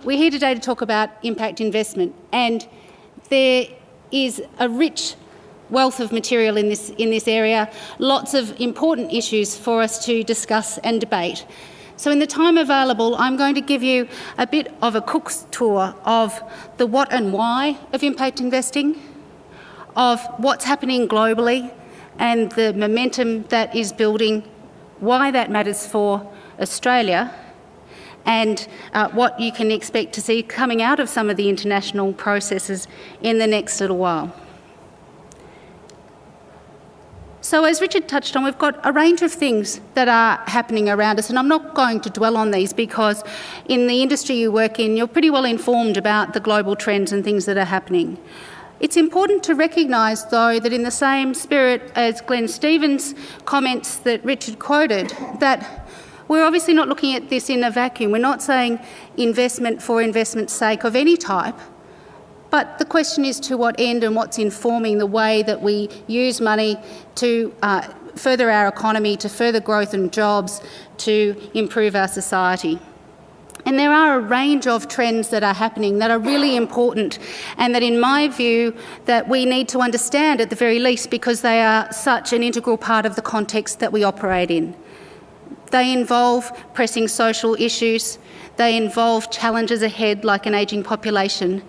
we're here today to talk about impact investment, and there is a rich wealth of material in this area, lots of important issues for us to discuss and debate. So in the time available, I'm going to give you a bit of a cook's tour of the what and why of impact investing, of what's happening globally and the momentum that is building, why that matters for Australia, and what you can expect to see coming out of some of the international processes in the next little while. So as Richard touched on, we've got a range of things that are happening around us, and I'm not going to dwell on these because in the industry you work in, you're pretty well informed about the global trends and things that are happening. It's important to recognise, though, that in the same spirit as Glenn Stevens' comments that Richard quoted, that we're obviously not looking at this in a vacuum. We're not saying investment for investment's sake of any type, but the question is to what end and what's informing the way that we use money to further our economy, to further growth and jobs, to improve our society. And there are a range of trends that are happening that are really important, and that, in my view, that we need to understand at the very least, because they are such an integral part of the context that we operate in. They involve pressing social issues, they involve challenges ahead like an ageing population,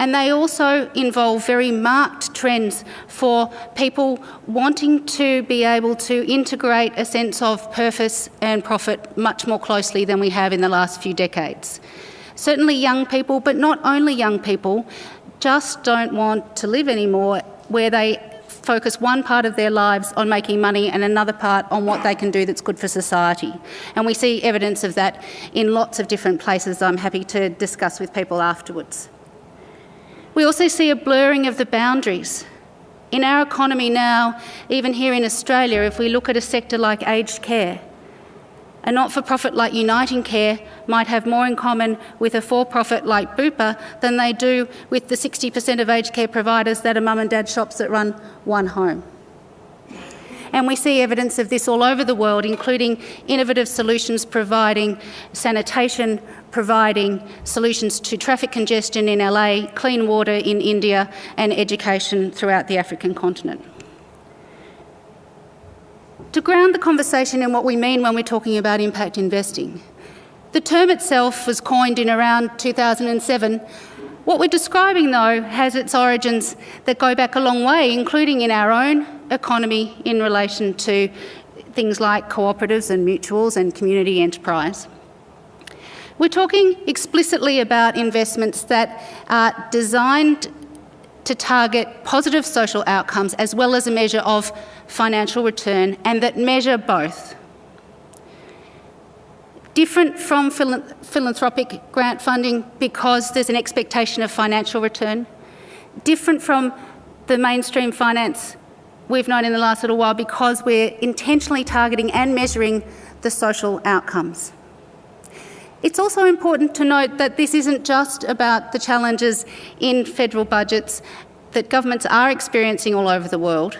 and they also involve very marked trends for people wanting to be able to integrate a sense of purpose and profit much more closely than we have in the last few decades. Certainly young people, but not only young people, just don't want to live anymore where they focus one part of their lives on making money and another part on what they can do that's good for society. And we see evidence of that in lots of different places I'm happy to discuss with people afterwards. We also see a blurring of the boundaries. In our economy now, even here in Australia, if we look at a sector like aged care, a not-for-profit like Uniting Care might have more in common with a for-profit like Bupa than they do with the 60% of aged care providers that are mum and dad shops that run one home. And we see evidence of this all over the world, including innovative solutions providing sanitation, providing solutions to traffic congestion in LA, clean water in India, and education throughout the African continent. To ground the conversation in what we mean when we're talking about impact investing, the term itself was coined in around 2007. What we're describing, though, has its origins that go back a long way, including in our own economy in relation to things like cooperatives and mutuals and community enterprise. We're talking explicitly about investments that are designed to target positive social outcomes as well as a measure of financial return, and that measure both. Different from philanthropic grant funding because there's an expectation of financial return. Different from the mainstream finance we've known in the last little while because we're intentionally targeting and measuring the social outcomes. It's also important to note that this isn't just about the challenges in federal budgets that governments are experiencing all over the world.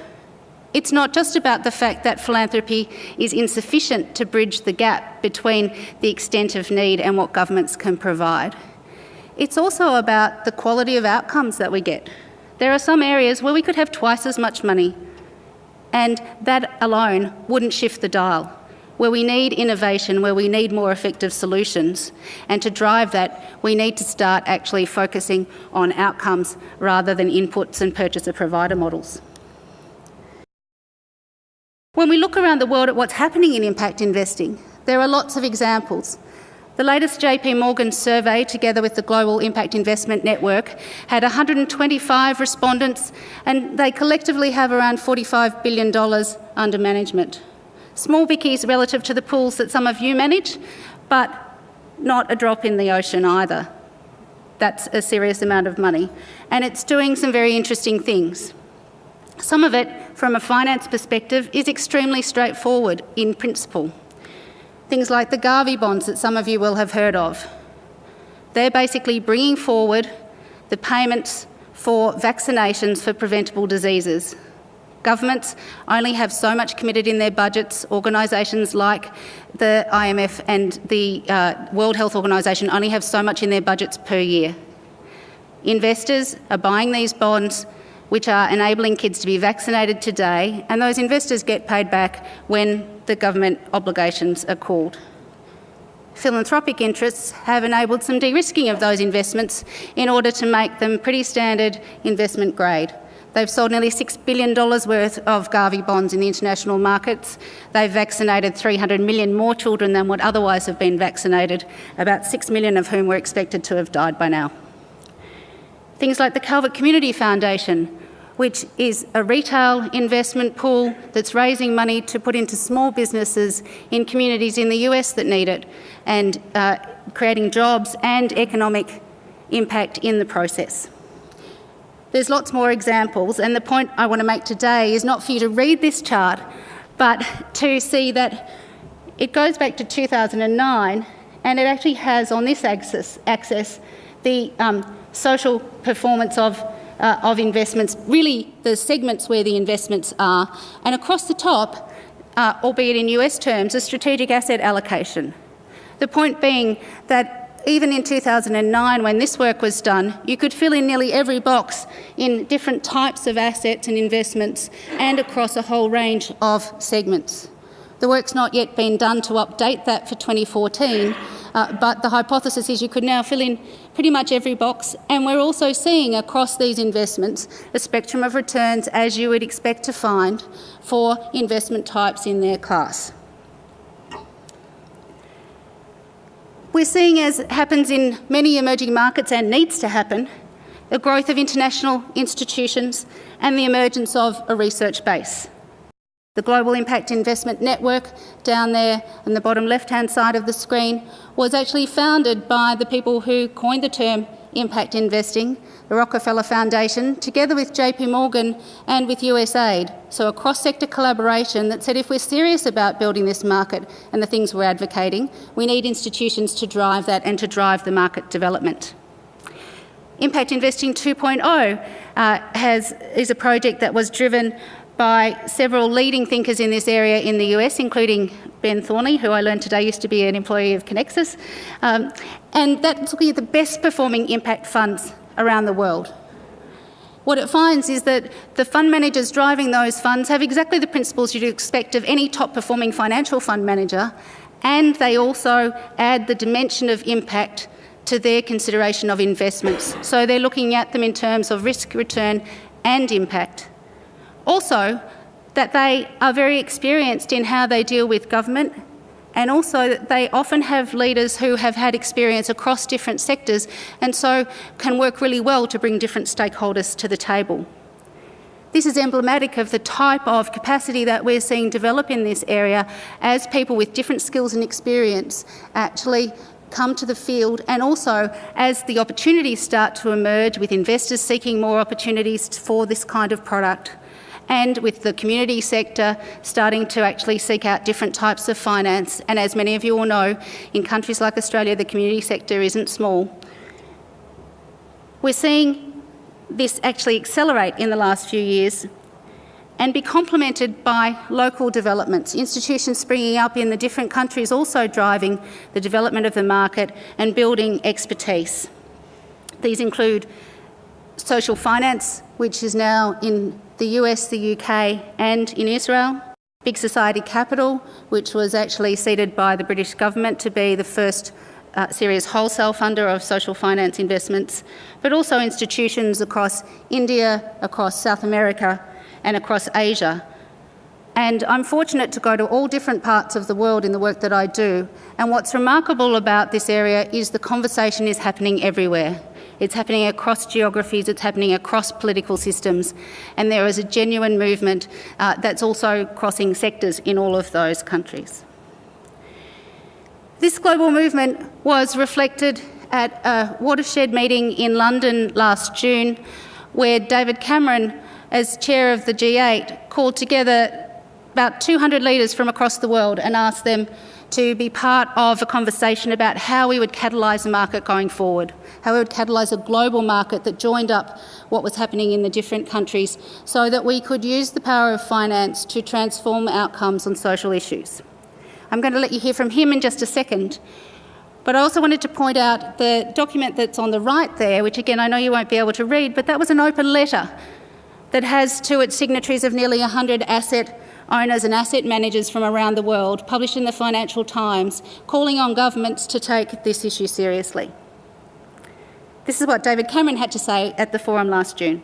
It's not just about the fact that philanthropy is insufficient to bridge the gap between the extent of need and what governments can provide. It's also about the quality of outcomes that we get. There are some areas where we could have twice as much money, and that alone wouldn't shift the dial. Where we need innovation, where we need more effective solutions, and to drive that, we need to start actually focusing on outcomes rather than inputs and purchaser-provider models. When we look around the world at what's happening in impact investing, there are lots of examples. The latest JP Morgan survey, together with the Global Impact Investment Network, had 125 respondents, and they collectively have around $45 billion under management. Small bickies relative to the pools that some of you manage, but not a drop in the ocean either. That's a serious amount of money. And it's doing some very interesting things. Some of it, from a finance perspective, is extremely straightforward in principle. Things like the Gavi bonds that some of you will have heard of. They're basically bringing forward the payments for vaccinations for preventable diseases. Governments only have so much committed in their budgets. Organisations like the IMF and the World Health Organisation only have so much in their budgets per year. Investors are buying these bonds which are enabling kids to be vaccinated today, and those investors get paid back when the government obligations are called. Philanthropic interests have enabled some de-risking of those investments in order to make them pretty standard investment grade. They've sold nearly $6 billion worth of Gavi bonds in the international markets. They've vaccinated 300 million more children than would otherwise have been vaccinated, about 6 million of whom were expected to have died by now. Things like the Calvert Community Foundation, which is a retail investment pool that's raising money to put into small businesses in communities in the US that need it, and creating jobs and economic impact in the process. There's lots more examples, and the point I want to make today is not for you to read this chart, but to see that it goes back to 2009, and it actually has on this axis the social performance of investments, really the segments where the investments are, and across the top, albeit in US terms, a strategic asset allocation. The point being that even in 2009, when this work was done, you could fill in nearly every box in different types of assets and investments and across a whole range of segments. The work's not yet been done to update that for 2014, but the hypothesis is you could now fill in pretty much every box, and we're also seeing across these investments a spectrum of returns as you would expect to find for investment types in their class. We're seeing, as happens in many emerging markets and needs to happen, the growth of international institutions and the emergence of a research base. The Global Impact Investment Network down there on the bottom left-hand side of the screen was actually founded by the people who coined the term impact investing, the Rockefeller Foundation, together with JP Morgan and with USAID. So a cross-sector collaboration that said if we're serious about building this market and the things we're advocating, we need institutions to drive that and to drive the market development. Impact Investing 2.0 is a project that was driven by several leading thinkers in this area in the US, including Ben Thornley, who I learned today used to be an employee of Connexus, and that's looking at the best performing impact funds around the world. What it finds is that the fund managers driving those funds have exactly the principles you'd expect of any top performing financial fund manager, and they also add the dimension of impact to their consideration of investments. So they're looking at them in terms of risk, return and impact. Also, that they are very experienced in how they deal with government, and also that they often have leaders who have had experience across different sectors and so can work really well to bring different stakeholders to the table. This is emblematic of the type of capacity that we're seeing develop in this area as people with different skills and experience actually come to the field, and also as the opportunities start to emerge with investors seeking more opportunities for this kind of product, and with the community sector starting to actually seek out different types of finance. And as many of you all know, in countries like Australia, the community sector isn't small. We're seeing this actually accelerate in the last few years and be complemented by local developments, institutions springing up in the different countries also driving the development of the market and building expertise. These include social finance, which is now in the US, the UK and in Israel. Big Society Capital, which was actually seeded by the British government to be the first serious wholesale funder of social finance investments, but also institutions across India, across South America and across Asia. And I'm fortunate to go to all different parts of the world in the work that I do. And what's remarkable about this area is the conversation is happening everywhere. It's happening across geographies, it's happening across political systems, and there is a genuine movement that's also crossing sectors in all of those countries. This global movement was reflected at a watershed meeting in London last June, where David Cameron, as chair of the G8, called together about 200 leaders from across the world and asked them to be part of a conversation about how we would catalyse the market going forward, how we would catalyse a global market that joined up what was happening in the different countries so that we could use the power of finance to transform outcomes on social issues. I'm going to let you hear from him in just a second, but I also wanted to point out the document that's on the right there, which again I know you won't be able to read, but that was an open letter that has to its signatories of nearly 100 asset owners and asset managers from around the world, published in the Financial Times, calling on governments to take this issue seriously. This is what David Cameron had to say at the forum last June.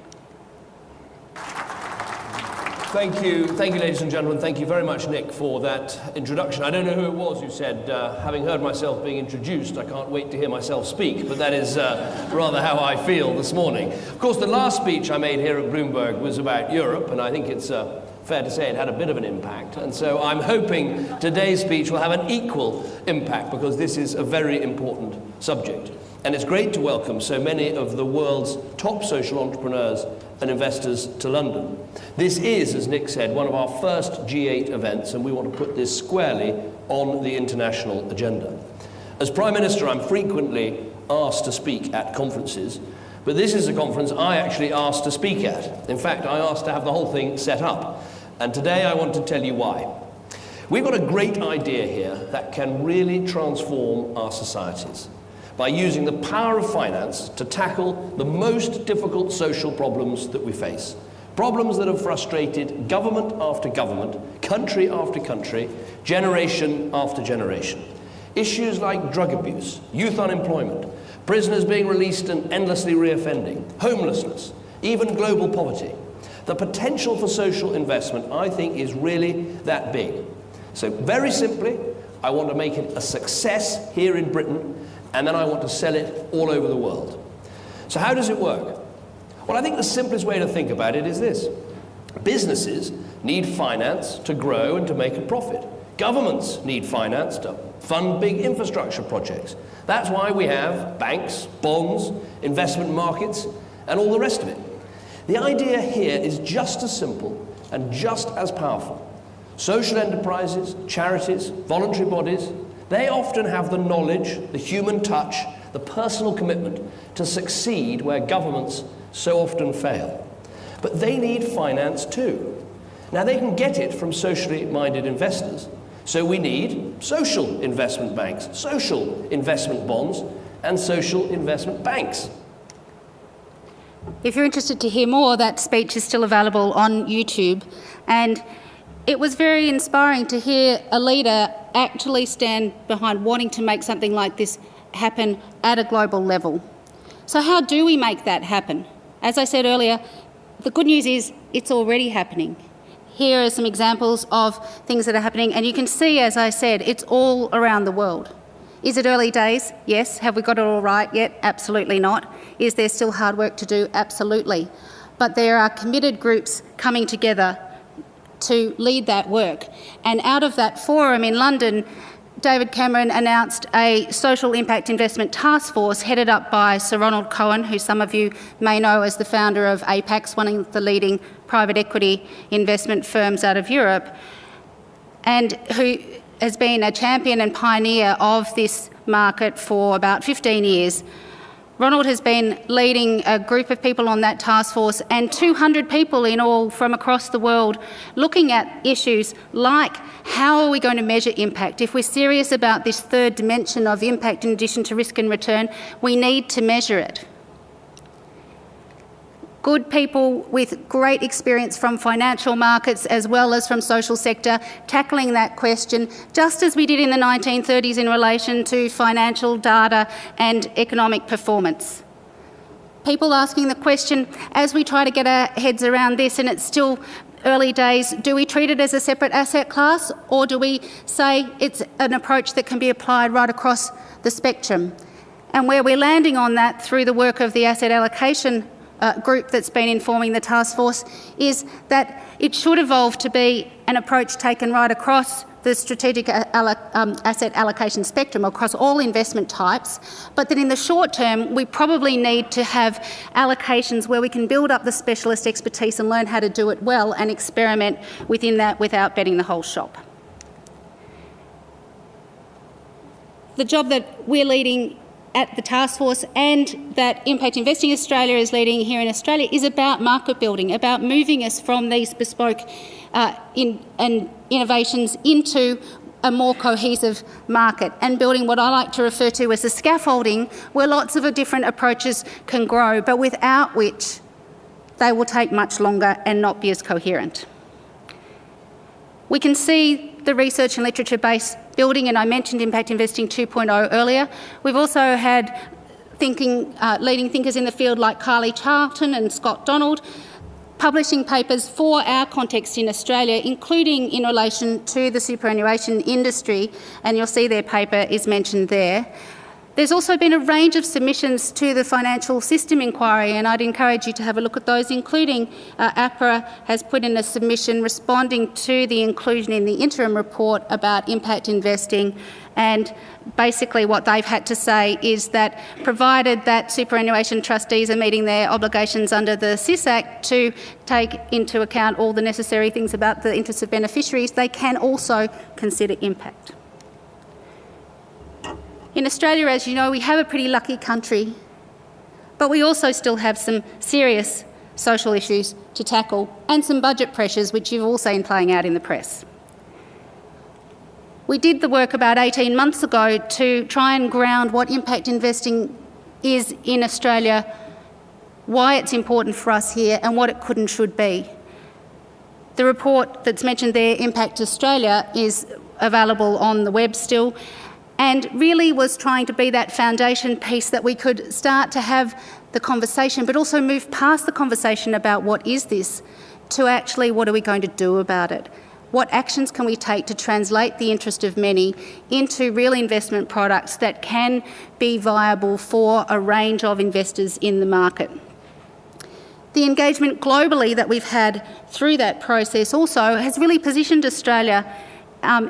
Thank you, ladies and gentlemen. Thank you very much, Nick, for that introduction. I don't know who it was who said, having heard myself being introduced, I can't wait to hear myself speak, but that is rather how I feel this morning. Of course, the last speech I made here at Bloomberg was about Europe, and I think it's fair to say it had a bit of an impact. And so I'm hoping today's speech will have an equal impact, because this is a very important subject. And it's great to welcome so many of the world's top social entrepreneurs and investors to London. This is, as Nick said, one of our first G8 events, and we want to put this squarely on the international agenda. As Prime Minister, I'm frequently asked to speak at conferences, but this is a conference I actually asked to speak at. In fact, I asked to have the whole thing set up, and today I want to tell you why. We've got a great idea here that can really transform our societies by using the power of finance to tackle the most difficult social problems that we face. Problems that have frustrated government after government, country after country, generation after generation. Issues like drug abuse, youth unemployment, prisoners being released and endlessly reoffending, homelessness, even global poverty. The potential for social investment, I think, is really that big. So very simply, I want to make it a success here in Britain, and then I want to sell it all over the world. So how does it work? Well, I think the simplest way to think about it is this. Businesses need finance to grow and to make a profit. Governments need finance to fund big infrastructure projects. That's why we have banks, bonds, investment markets, and all the rest of it. The idea here is just as simple and just as powerful. Social enterprises, charities, voluntary bodies, they often have the knowledge, the human touch, the personal commitment to succeed where governments so often fail. But they need finance too. Now, they can get it from socially minded investors. So we need social investment banks, social investment bonds, and social investment banks. If you're interested to hear more, that speech is still available on YouTube. And it was very inspiring to hear a leader actually stand behind wanting to make something like this happen at a global level. So how do we make that happen? As I said earlier, the good news is it's already happening. Here are some examples of things that are happening, and you can see, as I said, it's all around the world. Is it early days? Yes. Have we got it all right yet? Absolutely not. Is there still hard work to do? Absolutely. But there are committed groups coming together to lead that work. And out of that forum in London, David Cameron announced a social impact investment task force headed up by Sir Ronald Cohen, who some of you may know as the founder of Apax, one of the leading private equity investment firms out of Europe, and who has been a champion and pioneer of this market for about 15 years. Ronald has been leading a group of people on that task force, and 200 people in all from across the world, looking at issues like how are we going to measure impact? If we're serious about this third dimension of impact in addition to risk and return, we need to measure it. Good people with great experience from financial markets as well as from social sector tackling that question, just as we did in the 1930s in relation to financial data and economic performance. People asking the question, as we try to get our heads around this, and it's still early days, do we treat it as a separate asset class, or do we say it's an approach that can be applied right across the spectrum? And where we're landing on that through the work of the asset allocation group that's been informing the task force is that it should evolve to be an approach taken right across the strategic asset allocation spectrum across all investment types, but that in the short term we probably need to have allocations where we can build up the specialist expertise and learn how to do it well and experiment within that without betting the whole shop. The job that we're leading at the task force and that Impact Investing Australia is leading here in Australia is about market building, about moving us from these bespoke innovations into a more cohesive market and building what I like to refer to as a scaffolding where lots of different approaches can grow, but without which they will take much longer and not be as coherent. We can see the research and literature base building, and I mentioned Impact Investing 2.0 earlier. We've also had leading thinkers in the field like Carly Charlton and Scott Donald publishing papers for our context in Australia, including in relation to the superannuation industry, and you'll see their paper is mentioned there. There's also been a range of submissions to the Financial System Inquiry, and I'd encourage you to have a look at those, including APRA has put in a submission responding to the inclusion in the interim report about impact investing, and basically what they've had to say is that provided that superannuation trustees are meeting their obligations under the SIS Act to take into account all the necessary things about the interests of beneficiaries, they can also consider impact. In Australia, as you know, we have a pretty lucky country, but we also still have some serious social issues to tackle and some budget pressures, which you've all seen playing out in the press. We did the work about 18 months ago to try and ground what impact investing is in Australia, why it's important for us here, and what it could and should be. The report that's mentioned there, Impact Australia, is available on the web still, and really was trying to be that foundation piece that we could start to have the conversation, but also move past the conversation about what is this to actually what are we going to do about it? What actions can we take to translate the interest of many into real investment products that can be viable for a range of investors in the market? The engagement globally that we've had through that process also has really positioned Australia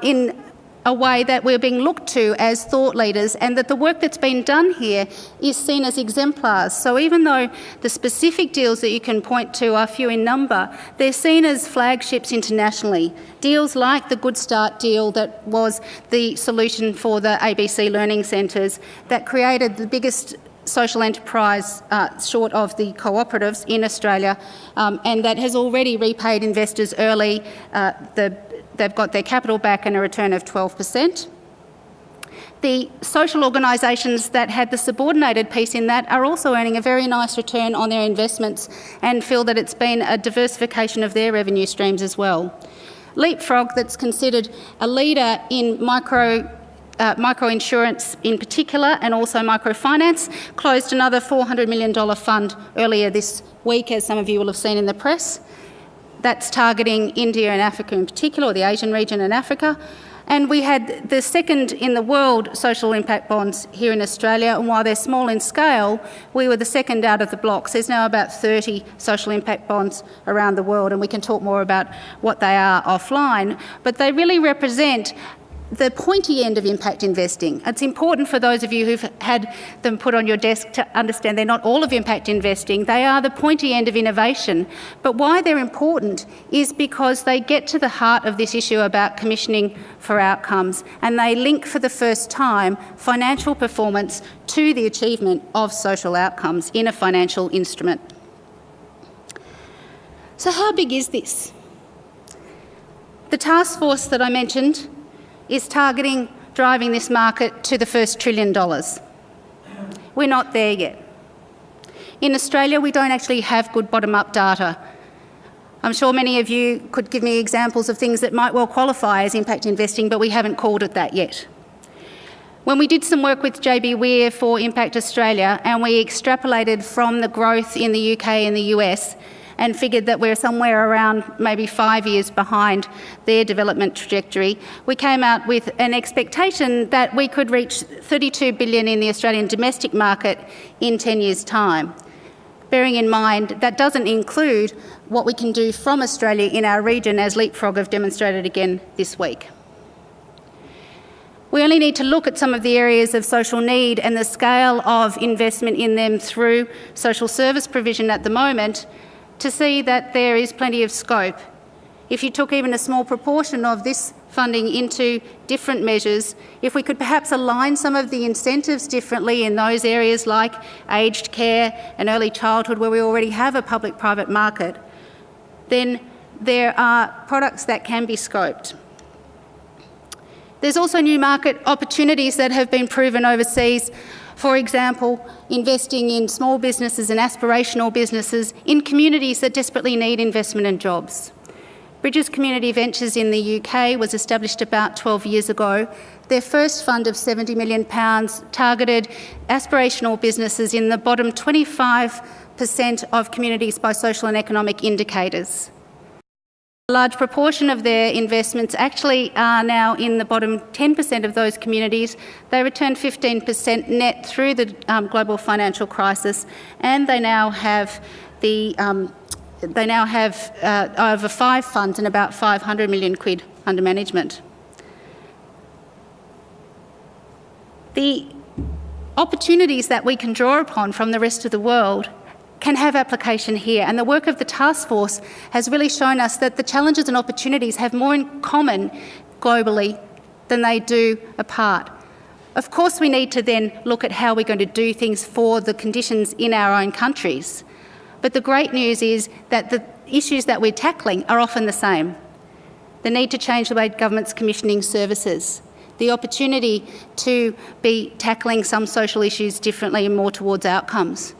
in a way that we're being looked to as thought leaders, and that the work that's been done here is seen as exemplars. So even though the specific deals that you can point to are few in number, they're seen as flagships internationally. Deals like the Good Start deal that was the solution for the ABC Learning Centres that created the biggest social enterprise short of the cooperatives in Australia, and that has already repaid investors early. They've got their capital back and a return of 12%. The social organisations that had the subordinated piece in that are also earning a very nice return on their investments and feel that it's been a diversification of their revenue streams as well. Leapfrog, that's considered a leader in micro-insurance in particular and also microfinance, closed another $400 million fund earlier this week, as some of you will have seen in the press. That's targeting India and Africa in particular, or the Asian region and Africa. And we had the second in the world social impact bonds here in Australia, and while they're small in scale, we were the second out of the blocks. There's now about 30 social impact bonds around the world, and we can talk more about what they are offline, but they really represent the pointy end of impact investing. It's important for those of you who've had them put on your desk to understand they're not all of impact investing. They are the pointy end of innovation. But why they're important is because they get to the heart of this issue about commissioning for outcomes, and they link for the first time financial performance to the achievement of social outcomes in a financial instrument. So how big is this? The task force that I mentioned is targeting driving this market to the first $1 trillion. We're not there yet. In Australia, we don't actually have good bottom-up data. I'm sure many of you could give me examples of things that might well qualify as impact investing, but we haven't called it that yet. When we did some work with JB Weir for Impact Australia, and we extrapolated from the growth in the UK and the US, and figured that we're somewhere around maybe 5 years behind their development trajectory, we came out with an expectation that we could reach $32 billion in the Australian domestic market in 10 years' time. Bearing in mind that doesn't include what we can do from Australia in our region, as Leapfrog have demonstrated again this week. We only need to look at some of the areas of social need and the scale of investment in them through social service provision at the moment to see that there is plenty of scope. If you took even a small proportion of this funding into different measures, if we could perhaps align some of the incentives differently in those areas like aged care and early childhood where we already have a public-private market, then there are products that can be scoped. There's also new market opportunities that have been proven overseas. For example, investing in small businesses and aspirational businesses in communities that desperately need investment and jobs. Bridges Community Ventures in the UK was established about 12 years ago. Their first fund of £70 million targeted aspirational businesses in the bottom 25% of communities by social and economic indicators. A large proportion of their investments actually are now in the bottom 10% of those communities. They returned 15% net through the global financial crisis, and they now have over 5 funds and about 500 million quid under management. The opportunities that we can draw upon from the rest of the world can have application here, and the work of the task force has really shown us that the challenges and opportunities have more in common globally than they do apart. Of course, we need to then look at how we're going to do things for the conditions in our own countries. But the great news is that the issues that we're tackling are often the same. The need to change the way government's commissioning services, the opportunity to be tackling some social issues differently and more towards outcomes,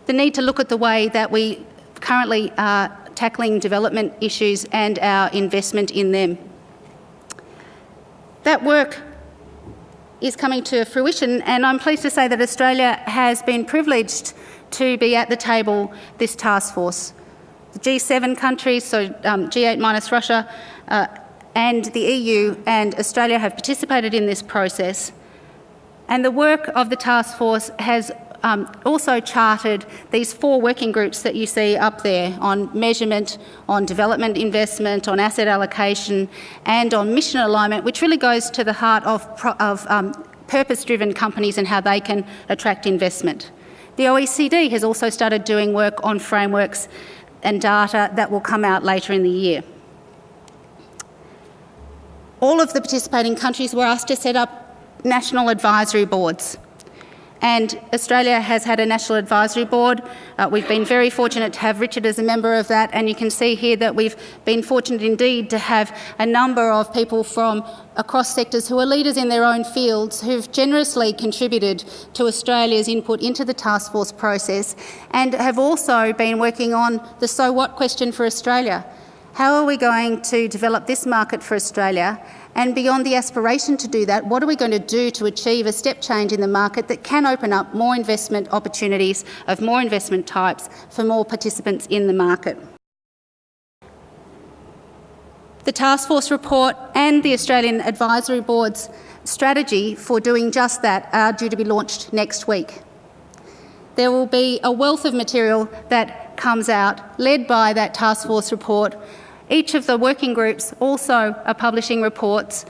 the need to look at the way that we currently are tackling development issues and our investment in them. That work is coming to fruition, and I'm pleased to say that Australia has been privileged to be at the table this task force. The G7 countries, so G8 minus Russia, and the EU and Australia have participated in this process. And the work of the task force has also charted these 4 working groups that you see up there on measurement, on development investment, on asset allocation, and on mission alignment, which really goes to the heart of purpose-driven companies and how they can attract investment. The OECD has also started doing work on frameworks and data that will come out later in the year. All of the participating countries were asked to set up national advisory boards. And Australia has had a National Advisory Board. We've been very fortunate to have Richard as a member of that, and you can see here that we've been fortunate indeed to have a number of people from across sectors who are leaders in their own fields who've generously contributed to Australia's input into the task force process and have also been working on the so what question for Australia. How are we going to develop this market for Australia? And beyond the aspiration to do that, what are we going to do to achieve a step change in the market that can open up more investment opportunities of more investment types for more participants in the market? The Task Force report and the Australian Advisory Board's strategy for doing just that are due to be launched next week. There will be a wealth of material that comes out, led by that Task Force report. Each of the working groups also are publishing reports.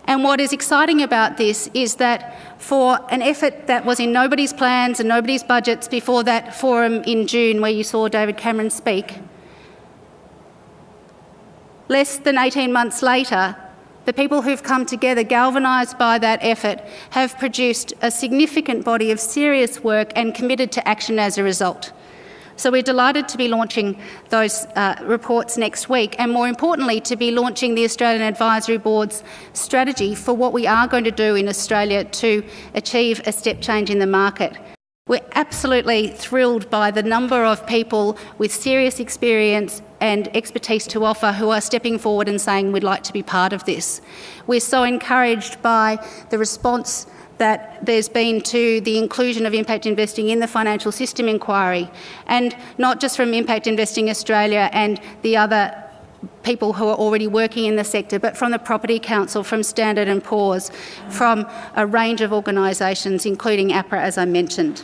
And what is exciting about this is that for an effort that was in nobody's plans and nobody's budgets before that forum in June where you saw David Cameron speak, less than 18 months later, the people who've come together, galvanised by that effort, have produced a significant body of serious work and committed to action as a result. So we're delighted to be launching those reports next week, and more importantly to be launching the Australian Advisory Board's strategy for what we are going to do in Australia to achieve a step change in the market. We're absolutely thrilled by the number of people with serious experience and expertise to offer who are stepping forward and saying we'd like to be part of this. We're so encouraged by the response that there's been to the inclusion of impact investing in the financial system inquiry, and not just from Impact Investing Australia and the other people who are already working in the sector, but from the Property Council, from Standard & Poor's, from a range of organisations, including APRA, as I mentioned.